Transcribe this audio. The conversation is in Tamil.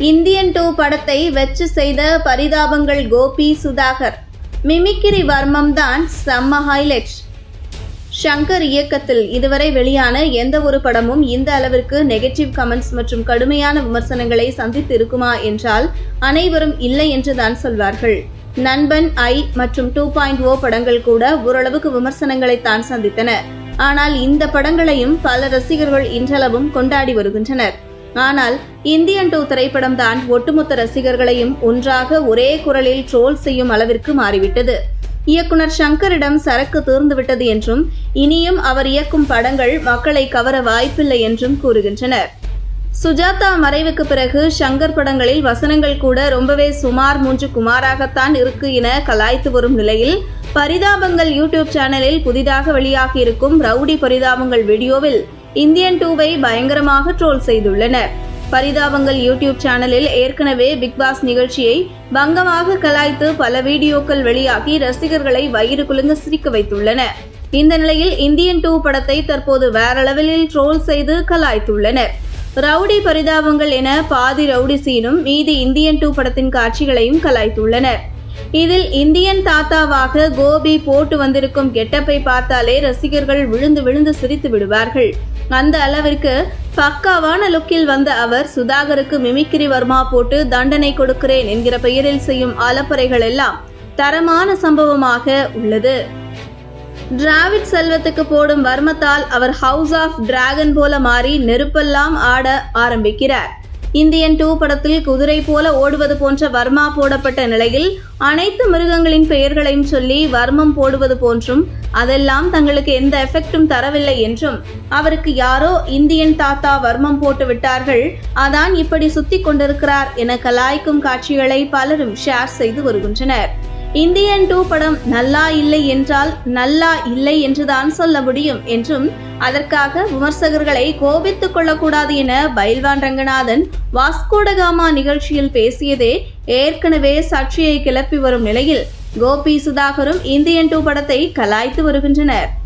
இந்தியன் 2 படத்தை வெச்சு செய்த பரிதாபங்கள் கோபி சுதாகர். மிமிக்ரி வர்மம் தான் செம்ம ஹைலைட். ஷங்கர் இயக்கத்தில் இதுவரை வெளியான எந்த ஒரு படமும் இந்த அளவிற்கு நெகட்டிவ் கமெண்ட்ஸ் மற்றும் கடுமையான விமர்சனங்களை சந்தித்து இருக்குமா என்றால் அனைவரும் இல்லை என்றுதான் சொல்வார்கள். நண்பன், ஐ மற்றும் 2.0 படங்கள் கூட ஓரளவுக்கு விமர்சனங்களை தான் சந்தித்தன. ஆனால் இந்த படங்களையும் பல ரசிகர்கள் இன்றளவும் கொண்டாடி வருகின்றனர். ஆனால் இந்தியன் 2 திரைப்படம் தான் ஒட்டுமொத்த ரசிகர்களையும் ஒன்றாக ஒரே குரலில் ட்ரோல் செய்யும் அளவிற்கு மாறிவிட்டது. இயக்குனர் ஷங்கரிடம் சரக்கு தீர்ந்துவிட்டது என்றும் இனியும் அவர் இயக்கும் படங்கள் மக்களை கவர வாய்ப்பில்லை என்றும் கூறுகின்றனர். சுஜாதா மறைவுக்கு பிறகு ஷங்கர் படங்களில் வசனங்கள் கூட ரொம்பவே சுமார் 3 குமாராகத்தான் இருக்கு என கலாய்த்து வரும் நிலையில் பரிதாபங்கள் யூடியூப் சேனலில் புதிதாக வெளியாகியிருக்கும் ரவுடி பரிதாபங்கள் வீடியோவில் இந்தியன் 2வை பயங்கரமாக ட்ரோல் செய்துள்ளனர். பரிதாபங்கள் யூடியூப் சேனலில் ஏற்கனவே பிக்பாஸ் நிகழ்ச்சியை பங்கமாக கலாய்த்து பல வீடியோக்கள் வெளியாகி ரசிகர்களை வயிறு குலுங்க சிரிக்க வைத்துள்ளன. இந்த நிலையில் இந்தியன் 2 படத்தை தற்போது வேற லெவலில் ட்ரோல் செய்து கலாய்த்துள்ளனர். ரவுடி பரிதாபங்கள் என பாதி ரவுடி சீனும் மீதி இந்தியன் 2 படத்தின் காட்சிகளையும் கலாய்த்துள்ளனர். இதில் இந்தியன் தாத்தாவாக கோபி போட்டு வந்திருக்கும் கெட்டப்பை பார்த்தாலே ரசிகர்கள் விழுந்து விழுந்து சிரித்து விடுவார்கள். அந்த அளவிற்கு பக்காவான லுக்கில் வந்த அவர் சுதாகருக்கு மிமிக்ரி வர்மா போட்டு தண்டனை கொடுக்கிறேன் என்கிற பெயரில் செய்யும் அலப்பறைகள் எல்லாம் தரமான சம்பவமாக உள்ளது. டிராவிட் செல்வத்துக்கு போடும் வர்மத்தால் அவர் ஹவுஸ் ஆஃப் டிராகன் போல மாறி நெருப்பெல்லாம் ஆட ஆரம்பிக்கிறார். இந்தியன் 2 படத்தில் குதிரை போல ஓடுவது போன்ற வர்மா போடப்பட்ட நிலையில் அனைத்து மிருகங்களின் பெயர்களையும் சொல்லி வர்மம் போடுவது போன்றும் அதெல்லாம் தங்களுக்கு எந்த எஃபெக்டும் தரவில்லை என்றும் அவருக்கு யாரோ இந்தியன் தாத்தா வர்மம் போட்டு விட்டார்கள், அதான் இப்படி சுத்தி கொண்டிருக்கிறார் என கலாய்க்கும் காட்சிகளை பலரும் ஷேர் செய்து வருகின்றனர். இந்தியன் 2 படம் நல்லா இல்லை என்றால் நல்லா இல்லை என்றுதான் சொல்ல முடியும் என்றும் அதற்காக விமர்சகர்களை கோபித்துக் கொள்ளக்கூடாது என பைல்வான் ரங்கநாதன் வாஸ்கோடகாமா நிகழ்ச்சியில் பேசியதே ஏற்கனவே சர்ச்சையை கிளப்பி வரும் நிலையில் கோபி சுதாகரும் இந்தியன் 2 படத்தை கலாய்த்து வருகின்றனர்.